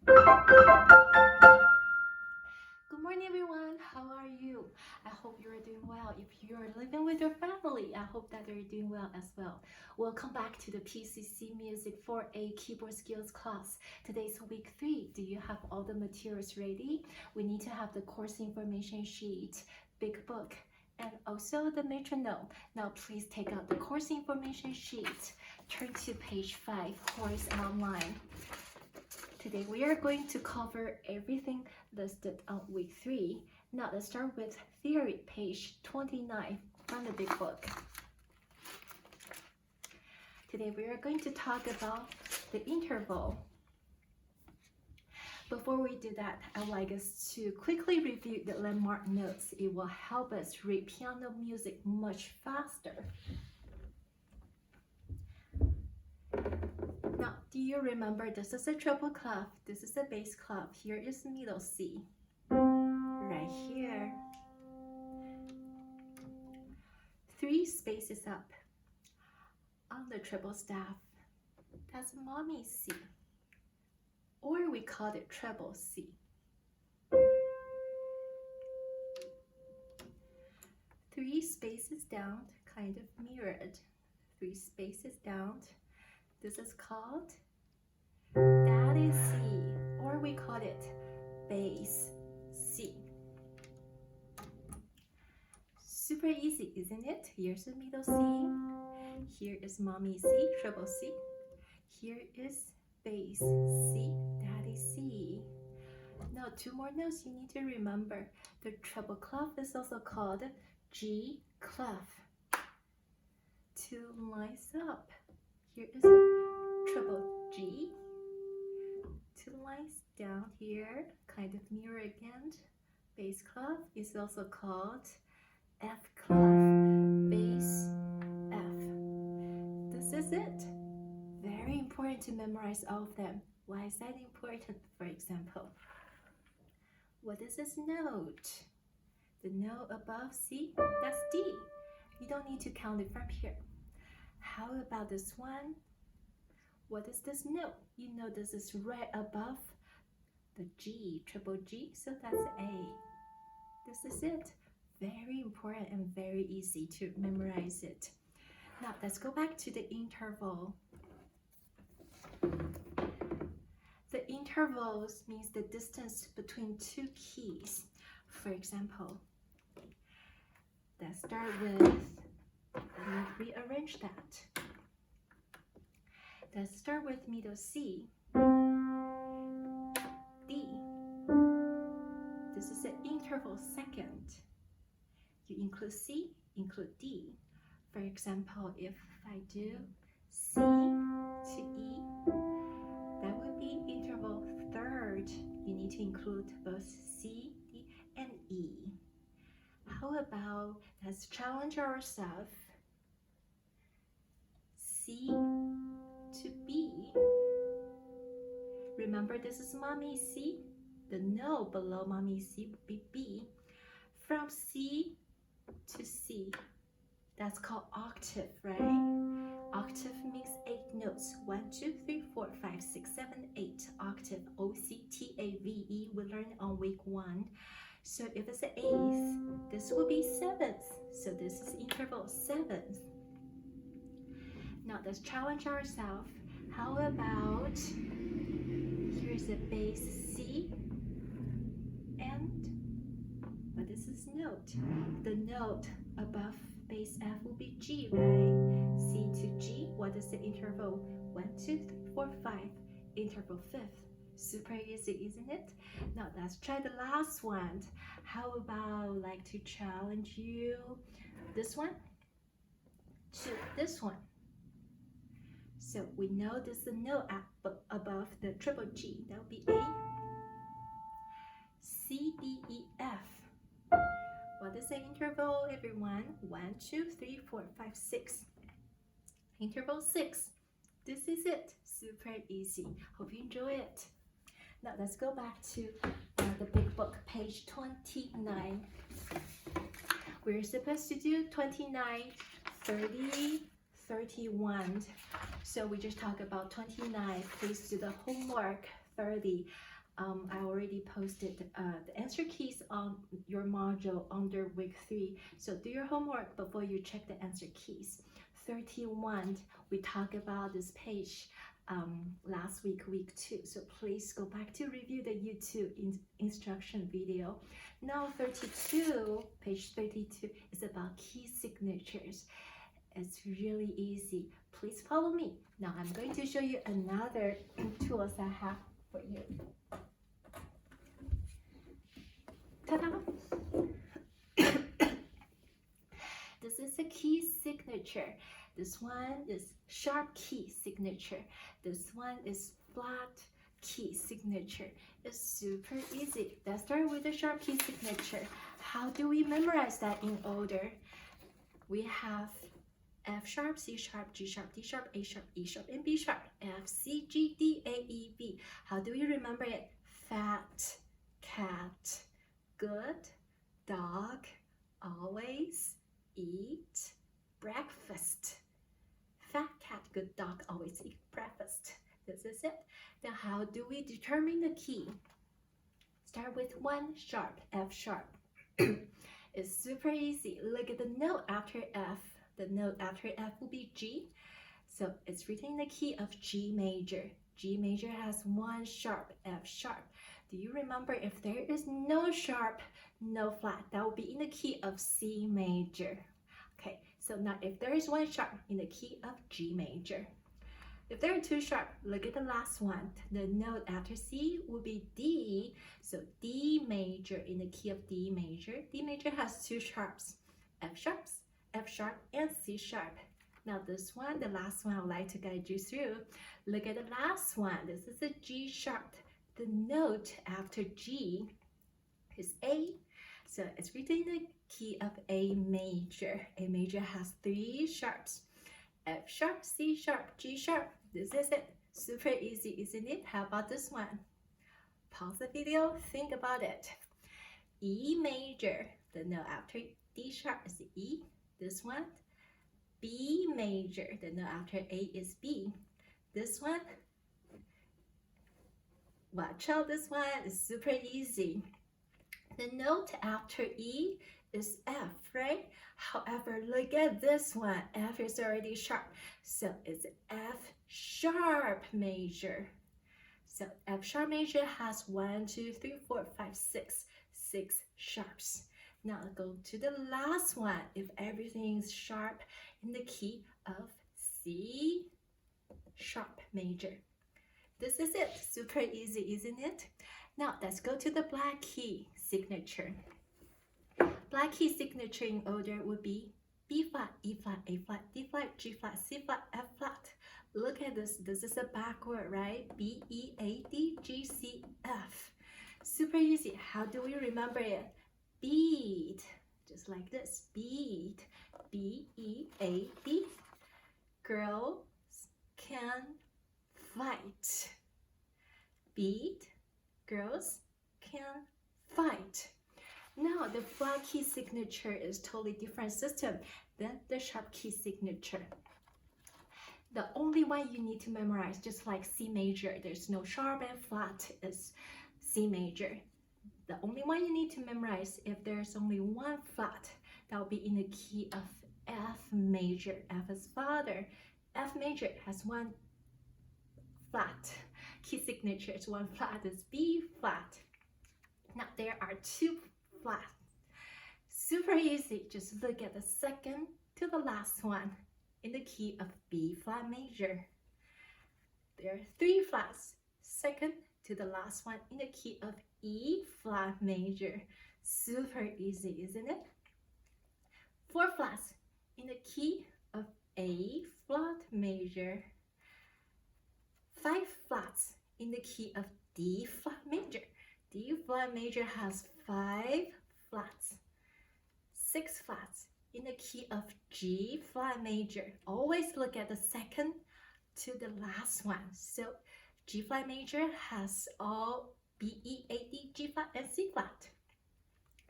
Good morning, everyone. How are you? I hope you're doing well. If you're living with your family, I hope that they're doing well as well. Welcome back to the PCC MUSC 4A Keyboard Skills class. Today's week 3. Do you have all the materials ready? We need to have the course information sheet, big book, and also the metronome. Now please take out the course information sheet. Turn to page 5, course outline. Today we are going to cover everything listed on week 3. Now let's start with theory, page 29 from the big book. Today we are going to talk about the interval. Before we do that, I'd like us to quickly review the landmark notes. It will help us read piano music much faster. Now, do you remember this is a treble clef, this is a bass clef, here is middle C, right here. 3 spaces up on the treble staff, that's mommy C, or we call it treble C. 3 spaces down, kind of mirrored, 3 spaces down. This is called Daddy C, or we call it bass C. Super easy, isn't it? Here's the middle C, here is mommy C, treble C, here is bass C, Daddy C. Now 2 more notes you need to remember. The treble clef is also called G clef. 2 lines up. Here is a treble G, 2 lines down here, kind of mirror again. Bass clef is also called F clef, bass F. This is it. Very important to memorize all of them. Why is that important? For example, what is this note? The note above C, that's D. You don't need to count it from here. How about this one? What is this note? You know this is right above the G, triple G, so that's A. This is it. Very important and very easy to memorize it. Now let's go back to the interval. The intervals means the distance between 2 keys. For example, let's start with, let me rearrange that. Let's start with middle C, D. This is an interval second. You include C, include D. For example, if I do C to E, that would be interval third. You need to include both C, D, and E. How about, let's challenge ourselves. C to B. Remember this is mommy C. The note below mommy C would be B. From C to C. That's called octave, right? Octave means 8 notes. 1, 2, 3, 4, 5, 6, 7, 8. Octave, O-C-T-A-V-E. We learned on week 1. So if it's an 8th, this will be 7th. So this is interval 7th. Now let's challenge ourselves. How about, here's a bass C, and what is this note? The note above bass F will be G, right? C to G, what is the interval? 1, 2, 3, 4, 5, interval 5th. Super easy, isn't it? Now let's try the last one. How about, like to challenge you, this one to this one. So we know this is a note above the triple G. That would be A, C, D, E, F. What is the interval, everyone? 1, 2, 3, 4, 5, 6. Interval 6. This is it. Super easy. Hope you enjoy it. Now let's go back to the big book, page 29. We're supposed to do 29, 30, 31. So we just talked about 29. Please do the homework 30. I already posted the answer keys on your module under week 3. So do your homework before you check the answer keys. 31, we talked about this page last week, week 2. So please go back to review the YouTube instruction video. Now 32, page 32 is about key signatures. It's really easy. Please follow me. Now I'm going to show you another tools I have for you. Ta-da! This is a key signature. This one is sharp key signature. This one is flat key signature. It's super easy. Let's start with the sharp key signature. How do we memorize that in order? We have F sharp, C sharp, G sharp, D sharp, A sharp, E sharp, and B sharp. F, C, G, D, A, E, B. How do we remember it? Fat, cat, good, dog, always, eat, breakfast. Fat cat, good dog, always eat breakfast. This is it. Now how do we determine the key? Start with 1 sharp, F sharp. It's super easy. Look at the note after F. The note after F will be G. So it's written in the key of G major. G major has 1 sharp, F sharp. Do you remember if there is no sharp, no flat, that will be in the key of C major. Okay, so now if there is 1 sharp in the key of G major. If there are 2 sharp, look at the last one. The note after C will be D. So D major in the key of D major. D major has 2 sharps, F sharps, F sharp, and C sharp. Now this one, the last one, I would like to guide you through. Look at the last one. This is a G sharp. The note after G is A. So it's written in the key of A major. A major has 3 sharps. F sharp, C sharp, G sharp. This is it. Super easy, isn't it? How about this one? Pause the video, think about it. E major. The note after D sharp is E. This one. B major. The note after A is B. This one. Watch out, this one is super easy. The note after E is F, right? However, look at this one. F is already sharp. So it's F sharp major. So F sharp major has 1, 2, 3, 4, 5, 6. 6 sharps. Now go to the last one. If everything is sharp in the key of C sharp major. This is it. Super easy, isn't it? Now let's go to the black key signature. Black key signature in order would be B flat, E flat, A flat, D flat, G flat, C flat, F flat. Look at this. This is a backward, right? B, E, A, D, G, C, F. Super easy. How do we remember it? Beat. Just like this. Beat. B, E, A, D. Girls can fight. Beat. Girls can fight. Now the flat key signature is totally different system than the sharp key signature. The only one you need to memorize, just like C major, there's no sharp and flat, is C major. The only one you need to memorize, if there's only 1 flat, that will be in the key of F major. F is father. F major has 1 flat. Key signature is 1 flat, is B flat. Now there are 2 flat. Super easy. Just look at the second to the last one in the key of B flat major. There are 3 flats. Second to the last one in the key of E flat major. Super easy, isn't it? 4 flats in the key of A flat major. 5 flats in the key of D flat major. D flat major has 5 flats. 6 flats in the key of G flat major. Always look at the second to the last one. So G flat major has all B, E, A, D, G flat, and C flat.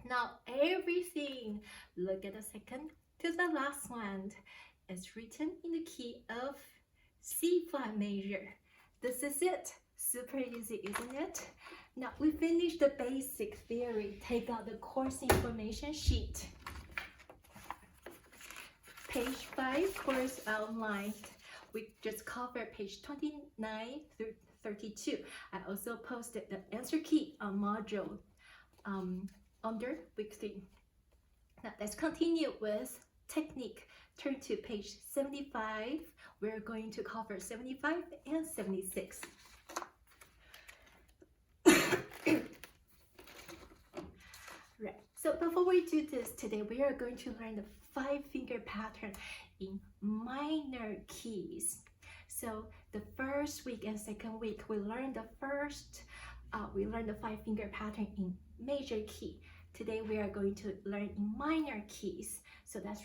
Now everything, look at the second to the last one. It's written in the key of C flat major. This is it. Super easy, isn't it? Now we finished the basic theory. Take out the course information sheet. Page 5, course outline. We just covered page 29 through 32. I also posted the answer key on module under week 3. Now let's continue with Technic. Turn to page 75. We're going to cover 75 and 76. Right. So before we do this today, we are going to learn the 5-finger pattern in minor keys. So the first week and second week, we learned the 5-finger pattern in major key. Today we are going to learn in minor keys. So let's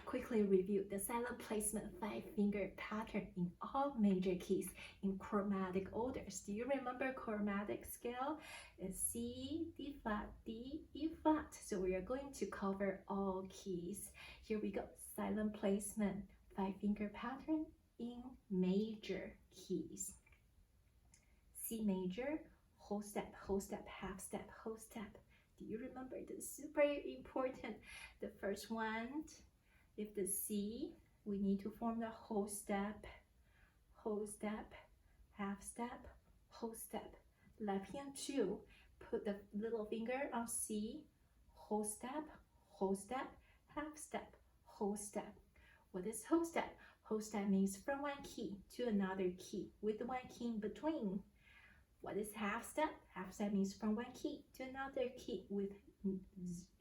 quickly review the silent placement 5-finger pattern in all major keys in chromatic orders. Do you remember chromatic scale? It's C, D flat, D, E flat. So we are going to cover all keys. Here we go. Silent placement 5-finger pattern in major keys. C major, whole step, half step, whole step. Do you remember? This is super important. The first one, if the C, we need to form the whole step, half step, whole step. Left hand 2, put the little finger on C, whole step, half step, whole step. What is whole step? Whole step means from one key to another key with one key in between. What is half step? Half step means from one key to another key with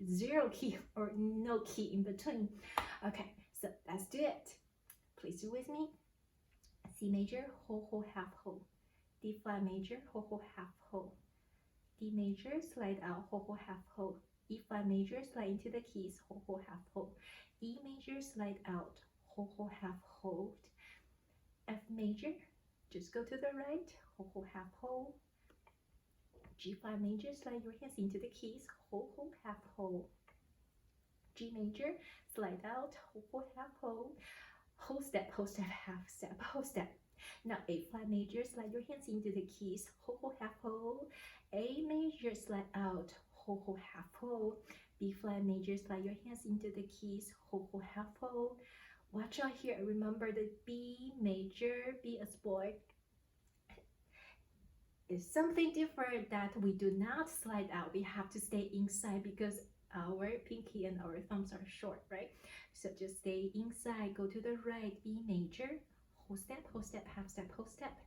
0 key or no key in between. Okay, so let's do it. Please do with me. C major, whole, half whole. D flat major, whole, half whole. D major, slide out, whole, half whole. E flat major, slide into the keys, whole, half whole. E major, slide out, whole, half hold. F major, just go to the right, whole, half hold. G flat major, slide your hands into the keys, whole, half hold. G major, slide out, whole, half hold. Whole step, half step, whole step. Now A flat major, slide your hands into the keys, whole, half hold. A major, slide out, whole, half hold. B flat major, slide your hands into the keys, whole, half hold. Watch out here. Remember the B major, B as boy, is something different that we do not slide out. We have to stay inside because our pinky and our thumbs are short, right? So just stay inside, go to the right, B major, whole step, half step, whole step,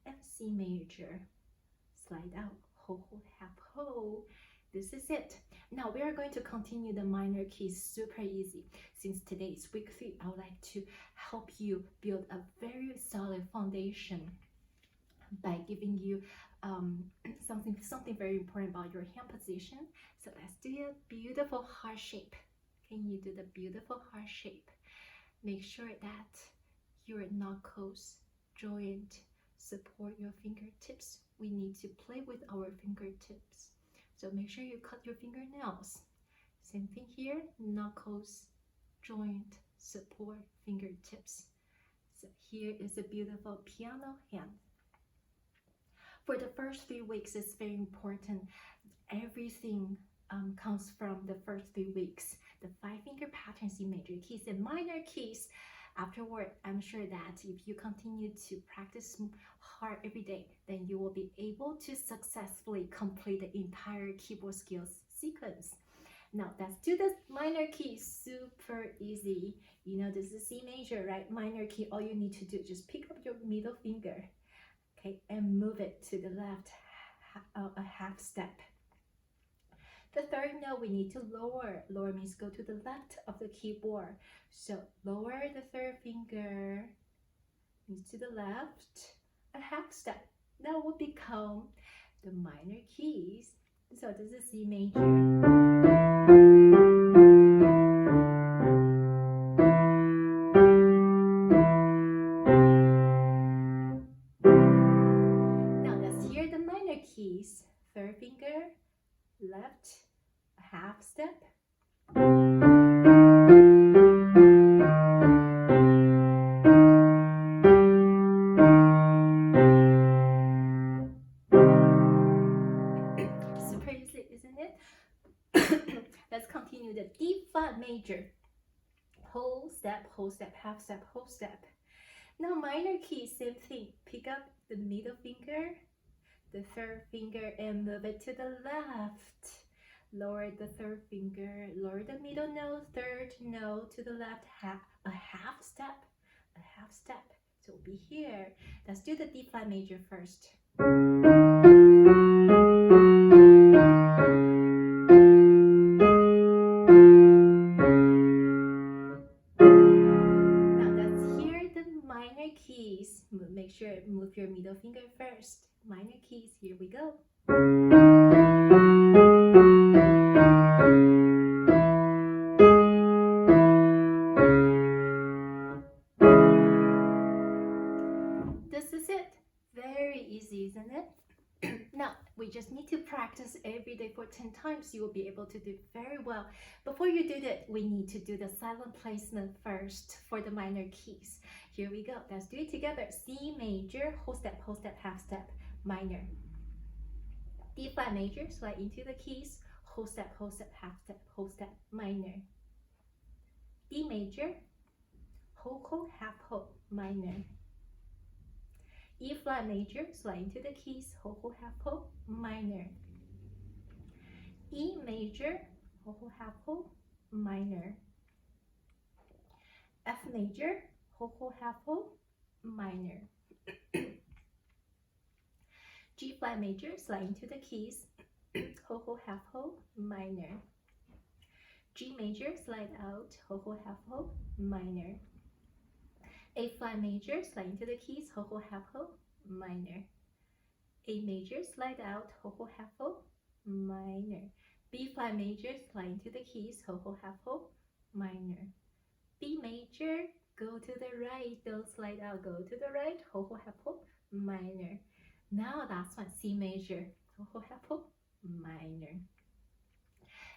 and C major, slide out, whole, half whole. This is it. Now we are going to continue the minor keys, super easy. Since today is week 3, I would like to help you build a very solid foundation by giving you something very important about your hand position. So let's do a beautiful heart shape. Can you do the beautiful heart shape? Make sure that your knuckles joint support your fingertips. We need to play with our fingertips. So make sure you cut your fingernails. Same thing here, knuckles joint support fingertips. So here is a beautiful piano hand. For the first 3 weeks, it's very important. Everything comes from the first 3 weeks. The 5-finger patterns in major keys and minor keys. Afterward, I'm sure that if you continue to practice hard every day, then you will be able to successfully complete the entire keyboard skills sequence. Now let's do the minor key, super easy. You know this is C major, right? Minor key, all you need to do is just pick up your middle finger, okay, and move it to the left a half step. The third note we need to lower. Lower means go to the left of the keyboard. So lower the third finger means to the left a half step. That will become the minor keys. So this is C major. Now let's hear the minor keys. Third finger, left, a half step. the D flat major. Whole step, half step, whole step. Now minor key, same thing. Pick up the middle finger, the third finger, and move it to the left. Lower the third finger, lower the middle note, third note to the left, a half step. So we'll be here. Let's do the D flat major first. Keys. Make sure move your middle finger first. Minor keys, here we go. This is it. Very easy, isn't it? Now, we just need to practice every day for 10 times. You will be able to do very well. Before you do that, we need to do the silent placement first for the minor keys. Here we go. Let's do it together. C major, whole step, half step, minor. D flat major, slide into the keys, whole step, half step, whole step, minor. D major, whole, half whole, minor. E flat major, slide into the keys, whole, half whole, minor. E major, whole, half whole, minor. F major, whole, half whole, minor. G flat major, slide into the keys, whole, half whole, minor. G major, slide out, whole, half whole, minor. A flat major, slide into the keys, whole, half whole, minor. A major, slide out, whole, half whole, minor. B flat major, slide into the keys, whole, half whole, minor. B major, go to the right, don't slide out, go to the right, whole, half whole, minor. Now last one, C major, whole, half whole, minor.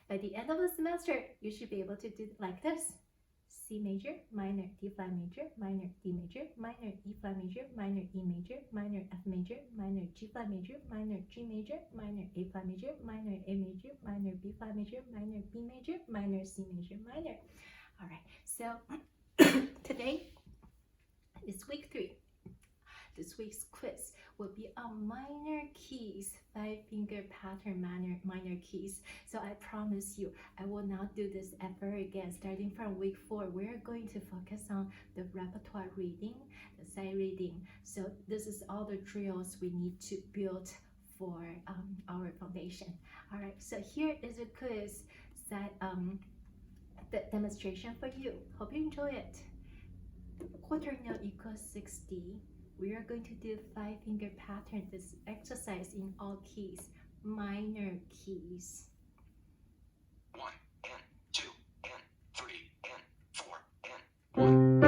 By the end of the semester, you should be able to do like this. C major, minor, D flat major, minor, D major, minor, E flat major, minor, E major, minor, F major, minor, G flat major, minor, G major, minor, A flat major, minor, A major, minor, B flat major, minor, B major, minor, C major, minor. All right, so today is week 3. This week's quiz will be on minor keys, 5-finger pattern minor keys. So I promise you, I will not do this ever again. Starting from week 4, we're going to focus on the repertoire reading, the sight reading. So this is all the drills we need to build for our foundation. All right, so here is a quiz, the demonstration for you. Hope you enjoy it. Quarter note equals 60. We are going to do 5-finger pattern, this exercise in all keys, minor keys. 1 and 2 and 3 and 4 and 1.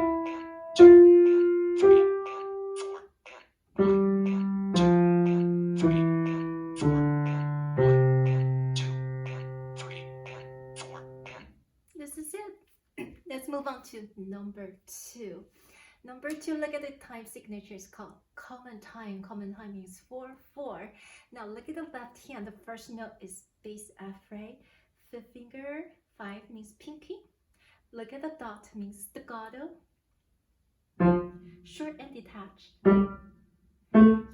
and 2 and 3 and 4 and 1 and 2 and 3 and 4 and 1 and 2 and 3 and 4 and. This is it. Let's move on to number 2. Number 2, look at the time signature. It's called common time. Common time means 4/4. Now look at the left hand. The first note is bass F, right? Fifth finger, 5 means pinky. Look at the dot, means staccato. Short and detached.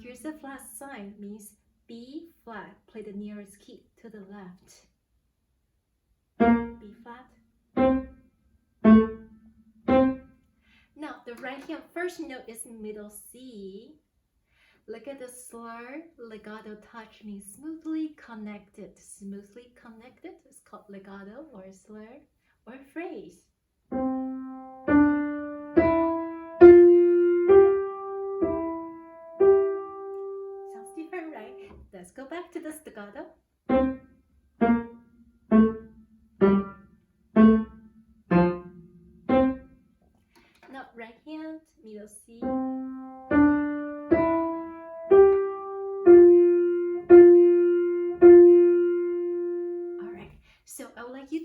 Here's the flat sign, means B flat. Play the nearest key to the left. B flat. Now the right hand first note is middle C. Look at the slur. Legato touch means smoothly connected. Smoothly connected is called legato or slur or phrase. Sounds different, right? Let's go back to the staccato. Now right hand, middle C. Alright, so I would like you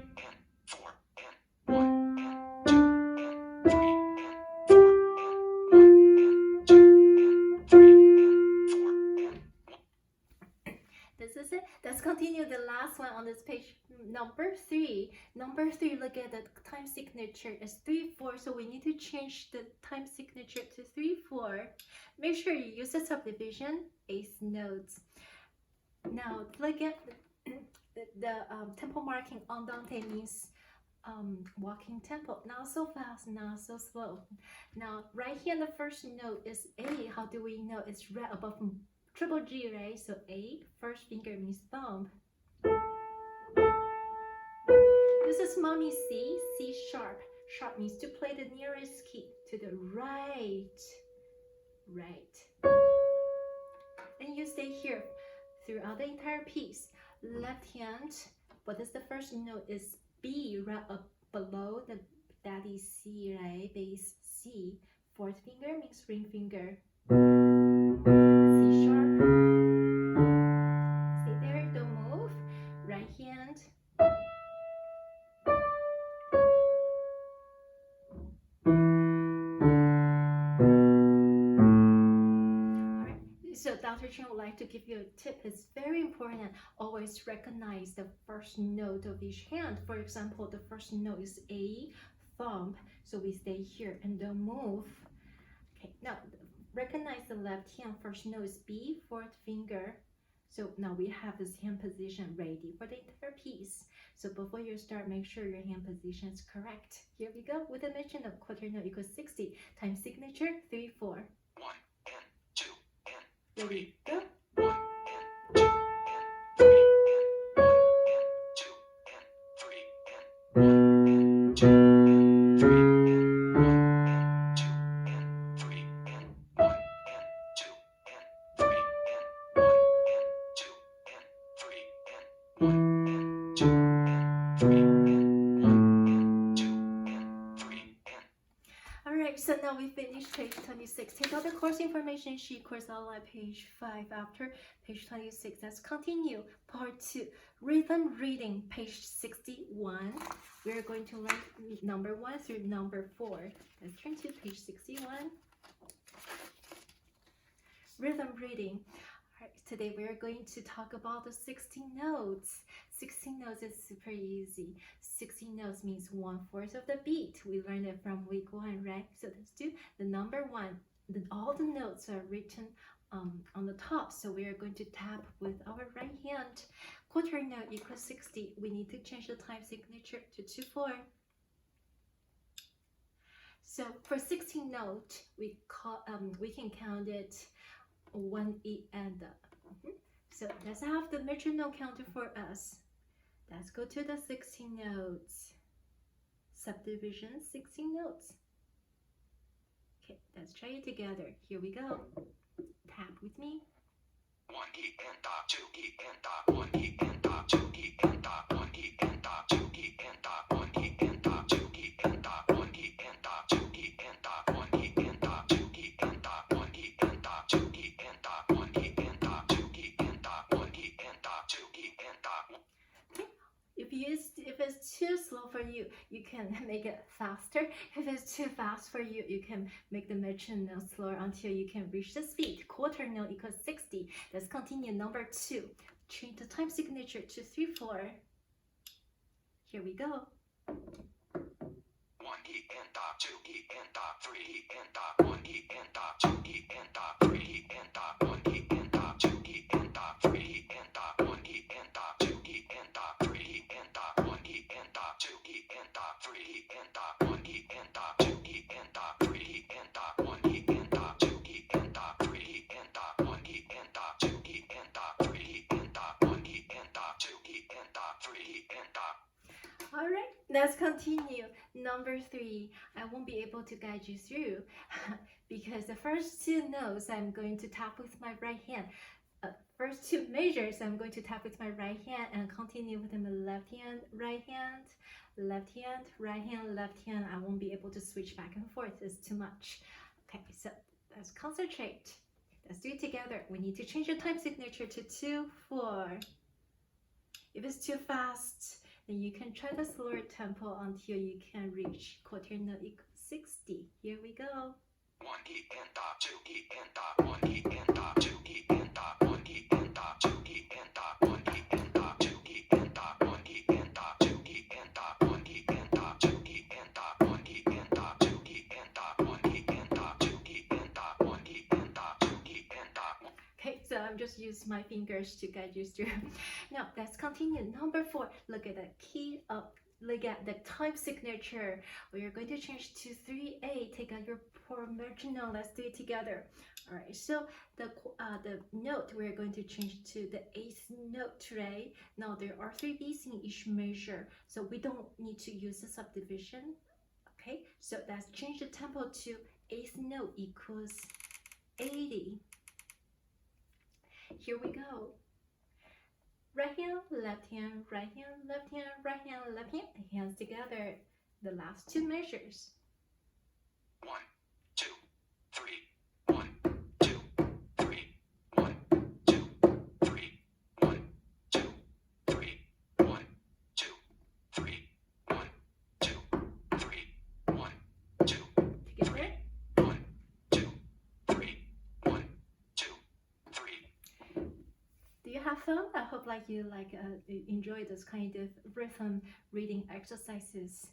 and 4 and 1 and 2 and 3 and 4 and 1 and 2 and 3 and 4 and 1. This is it. Let's continue the last one on this page, number 3. Number 3, look at the time signature is 3/4, so we need to change the time signature to 3/4. Make sure you use the subdivision, eighth notes. Now look at the tempo marking. Andante means walking tempo, not so fast, not so slow. Now right here, the first note is A. How do we know? It's right above triple G, right? So A, first finger means thumb. This is mommy C, C sharp. Sharp means to play the nearest key to the right. Right. And you stay here throughout the entire piece. Left hand, what is the first note? Is B, right up below the daddy C, right? Bass C. Fourth finger means ring finger. C sharp. Stay there, don't move. Right hand. So Dr. Chen would like to give you a tip. It's very important. Always recognize the first note of each hand. For example, the first note is A, thumb. So we stay here and don't move. Okay, now recognize the left hand. First note is B, fourth finger. So now we have this hand position ready for the entire piece. So before you start, make sure your hand position is correct. Here we go. With a mention of quarter note equals 60. Time signature 3/4. 1 and 2 and Ready, 3 go. and 1 and 2 and 3 and 1 and 2 and 3 and 1 and 2 and 3 and 1 and 2 and 3 and 1 and 2 and 3 and 1 and 2 and 3 and 1 and 2 and 3 and 1 and 2 and 3 and. Alright, so now we finished page 26. Take out the course information sheet, course outline, page 5 after page 26. Let's continue. Part 2, rhythm reading, page 61. We're going to learn number 1 through number 4. Let's turn to page 61. Rhythm reading. Alright, today we're going to talk about the 16 notes. 16 notes is super easy. 16 notes means 1/4 of the beat. We learned it from week 1, right? So let's do the number 1. All the notes are written on the top. So we are going to tap with our right hand. Quarter note equals 60. We need to change the time signature to 2/4. So for 16 note, we can count it 1 E and So let's have the metronome counter for us. Let's go to the 16 notes. Subdivision 16 notes. Okay, let's try it together. Here we go. Tap with me. 1 E and dot 2 E and dot 1 E and dot 2 E and dot 1 E and dot 2 E and dot 1 E and dot 2 E and dot 1 E and dot 2 E and dot 1 E and dot 2 E and dot 1 E and dot 2 E and dot 1 E and dot 2 E and dot 1 E and dot 2 E and dot 1. If it's too slow for you, you can make it faster. If it's too fast for you, you can make the metronome slower until you can reach the speed. Quarter note equals 60. Let's continue. Number 2. Change the time signature to 3/4. Here we go. 1 E and dot 2 E and dot 3 E and dot 1 E and dot 2 E and dot 3 E and dot 1 E and dot 2 E and dot 3 E and dot 1 E and dot 2 E and dot 3 E and dot 1 E and dot 2 E and dot 3 E and dot 1 E and dot 2 E and dot 3 E and dot 1 E and dot 2 E and dot 3 E and dot 1 E and dot 2 E and dot 3 E and dot 1 E and dot 2 E and Let's continue. Number 3, I won't be able to guide you through because the first 2 notes I'm going to tap with my right hand. First 2 measures I'm going to tap with my right hand and continue with my left hand, right hand, left hand, right hand, left hand. I won't be able to switch back and forth. It's too much. Okay, so let's concentrate. Let's do it together. We need to change the time signature to 2/4. If it's too fast, then you can try the slower tempo until you can reach quarter note equals 60. Here we go. 1 E and dot 2 E and dot 1 E and dot 2 E and dot 1 E and dot 2 E and dot 1 E and dot 2 E and dot 1 E and dot 2 E and dot 1 E and dot 2 E and dot 1 E and dot 2 E and dot 1 E and dot 2 E and dot 1 E and dot 2 E and dot 1. Okay, so I'm just using my fingers to guide you through. Now let's continue. Number 4, look at the key of, look at the time signature. We are going to change to 3/8. Take out your metronome. Let's do it together. All right. So the note we're going to change to the 8th note, right? Now there are 3 beats in each measure, so we don't need to use the subdivision. Okay. So let's change the tempo to 8th note equals 80. Here we go. Right hand, left hand, right hand, left hand, right hand, left hand. Hands together. The last 2 measures. 1 2 3 1 2 3 1 2 3 1 2 3 1 2 3 1 2 3 1 2 Together. 1 2 3 1 2 3. Do you have fun? I hope you enjoy this kind of rhythm reading exercises.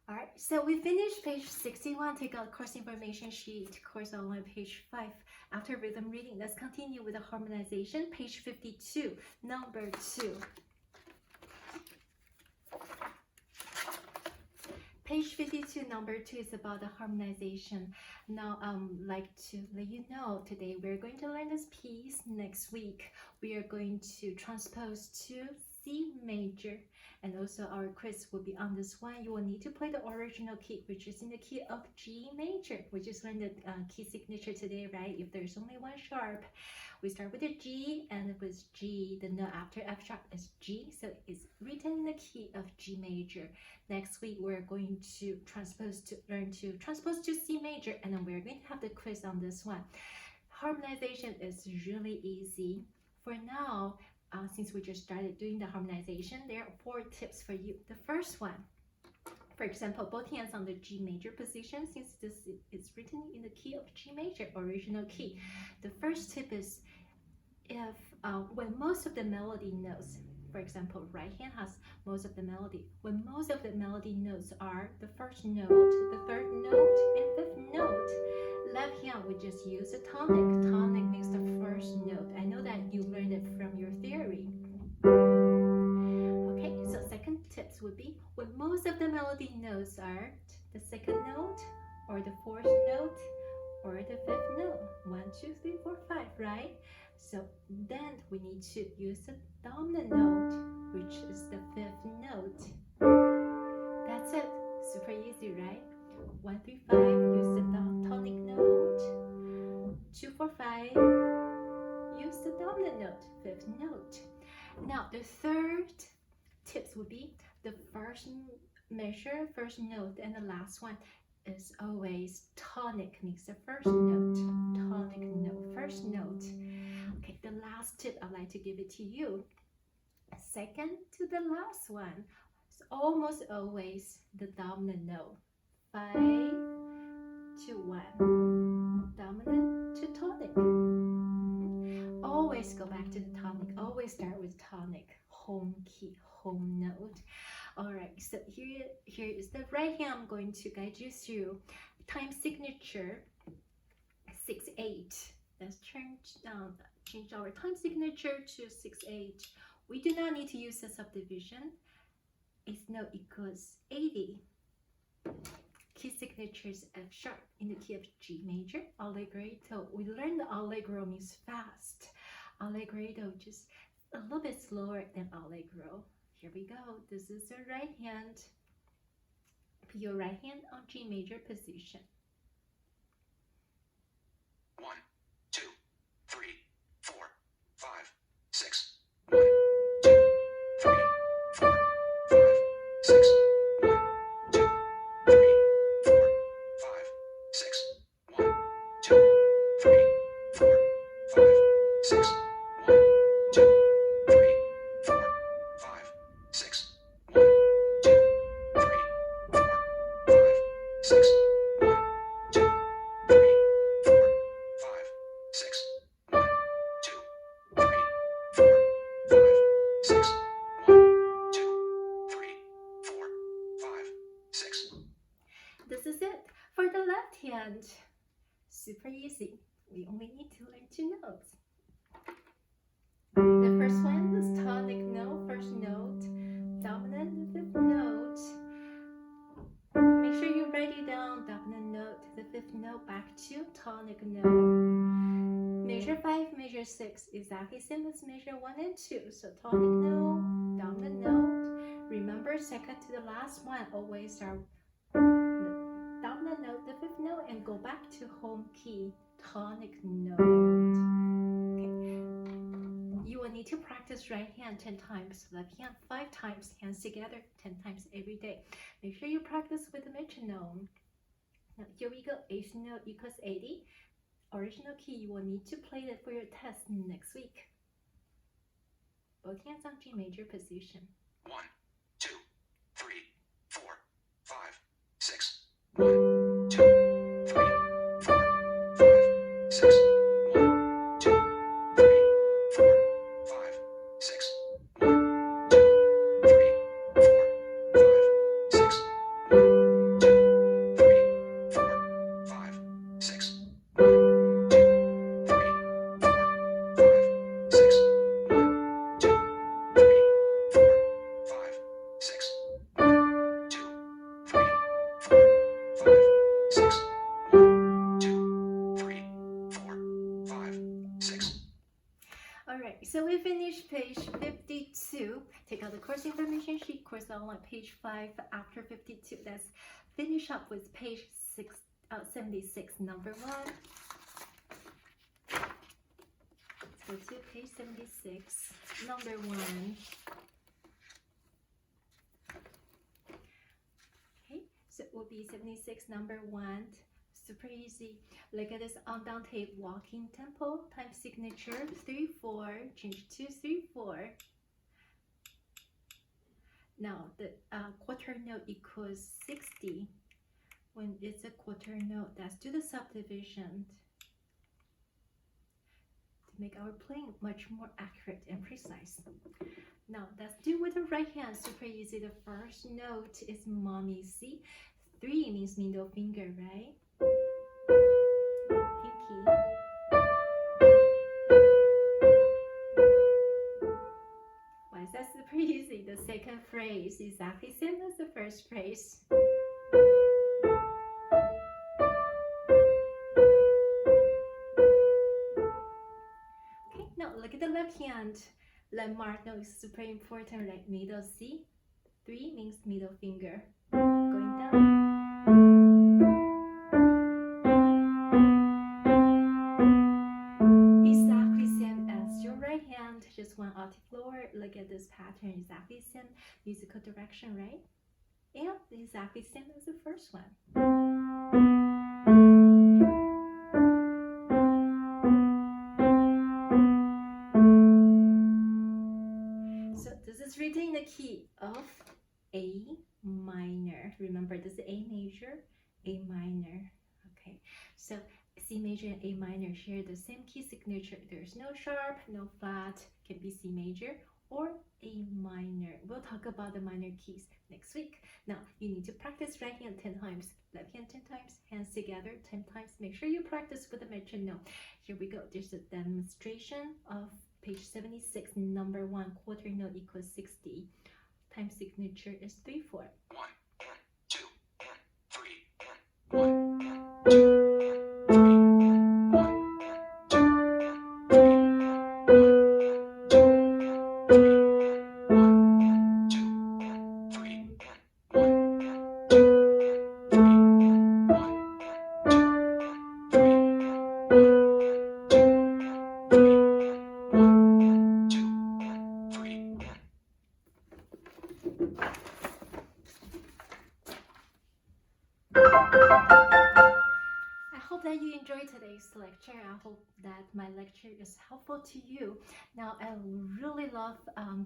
All right, so we finished page 61. Take out course information sheet, course outline, page 5. After rhythm reading, let's continue with the harmonization, page 52, number 2. Page 52, number 2 is about the harmonization. Now, like to let you know, today we're going to learn this piece. Next week, we are going to transpose to C major, and also our quiz will be on this one. You will need to play the original key, which is in the key of G major. We just learned the key signature today, right? If there's only one sharp, we start with a G, and with G, the note after F sharp is G, so it's written in the key of G major. Next week, we're going to learn to transpose to C major, and then we're going to have the quiz on this one. Harmonization is really easy. For now, since we just started doing the harmonization, there are 4 tips for you. The first one, for example, both hands on the G major position, since this is written in the key of G major, original key. The first tip is if when most of the melody notes, for example, right hand has most of the melody. When most of the melody notes are the first note, the third note, and fifth note, left hand we just use a tonic. Tonic means the first note. I know that you learned it from your theory. Okay, so second tips would be when most of the melody notes are the second note, or the fourth note, or the fifth note. 1, 2, 3, 4, 5, right? So then we need to use the dominant note, which is the 5th note. That's it. Super easy, right? 1, 3, 5, use the tonic note. 2, 4, 5, use the dominant note, 5th note. Now the third tips would be the first measure, first note, and the last one is always tonic, means the first note, tonic note, first note. Okay, the last tip I'd like to give it to you. Second to the last one, it's almost always the dominant note. 5 to 1, dominant to tonic. Always go back to the tonic, always start with tonic, home key, home note. All right, so here is the right hand. I'm going to guide you through time signature 6/8. Let's change our time signature to 6/8. We do not need to use the subdivision. Its note equals 80. Key signature is F sharp in the key of G major. Allegretto. We learned that allegro means fast. Allegretto just a little bit slower than allegro. Here we go. This is the right hand. Put your right hand on G major position. 1, 2, 3, 4, 5, 6. 1, 2, 3, 4, 5, 6. 1, 2, 3, 4, 5, 6. 1, 2, 3, 4, 5, 6. 1, 2, 3, 4, 5, 6. 1, 2, 3, 4, 5, 6. 1, 2, 3, 4, 5, 6. 1, 2, 3, 4, 5, 6. 1, 2, 3, 4, 5, 6. This is it for the left hand. Super easy. We only need to learn 2 notes. The first one is tonic note, first note, dominant, the 5th note. Make sure you write it down, dominant note, the 5th note, back to tonic note. Measure 5, measure 6, exactly same as measure 1 and 2. So tonic note, dominant note. Remember, second to the last one, always start the dominant note, the 5th note, and go back to home key, tonic note. You will need to practice right hand 10 times, left hand 5 times, hands together 10 times every day. Make sure you practice with the metronome. Now here we go, eighth note equals 80. Original key, you will need to play it for your test next week. Both hands on G major position. 1, 2, 3, 4, 5, 6. 1, 2, 3, 4, 5, 6. 1, 2, 3, 4, 5, 6. 1, 2, 3, 4, 5, 6. 1, 2, 3, 4, 5, 6. 1, 2, 3, 4, 5, 6. 1, 2, 3, 4, 5, 6. 1, 2, 3, 4, 5, 6. 1, 2, 3, 4, 5, 6. Alright, so we finished page 52. Take out the course information sheet, course outline, page 5 after 52. Let's finish up with page 76, number 1. Let's go to page 76, number 1. Okay, so it will be 76, number 1. Super easy. Look at this andante walking tempo, time signature 3-4, change to 3-4. Now the quarter note equals 60. When it's a quarter note, let's do the subdivision to make our playing much more accurate and precise. Now let's do with the right hand, super easy. The first note is mommy C. 3 means middle finger, right? Pinky. Why is that super easy? The second phrase is exactly same as the first phrase. Okay, now look at the left hand. Landmark note is super important, right? Middle C. 3 means middle finger. Going down. Just 1 octave lower. Look at this pattern, exactly same musical direction, right? And exactly same as the first one. So this is written in the key of A minor. Remember, this is A major, A minor. Okay, so C major and A minor share the same key signature. There's no sharp, no flat. Can be C major or A minor. We'll talk about the minor keys next week. Now, you need to practice right hand 10 times, left hand 10 times, hands together 10 times. Make sure you practice with the metronome. Here we go. There's a demonstration of page 76, number 1, quarter note equals 60. Time signature is 3-4. 1 and 2 and 3 and 1 and 2. hope that you enjoyed today's lecture. I hope that my lecture is helpful to you. Now, I really love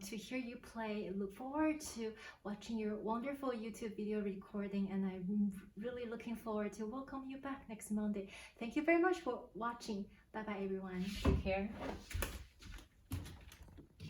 to hear you play. Look forward to watching your wonderful YouTube video recording, and I'm really looking forward to welcome you back next Monday. Thank you very much for watching. Bye bye, everyone. Take care.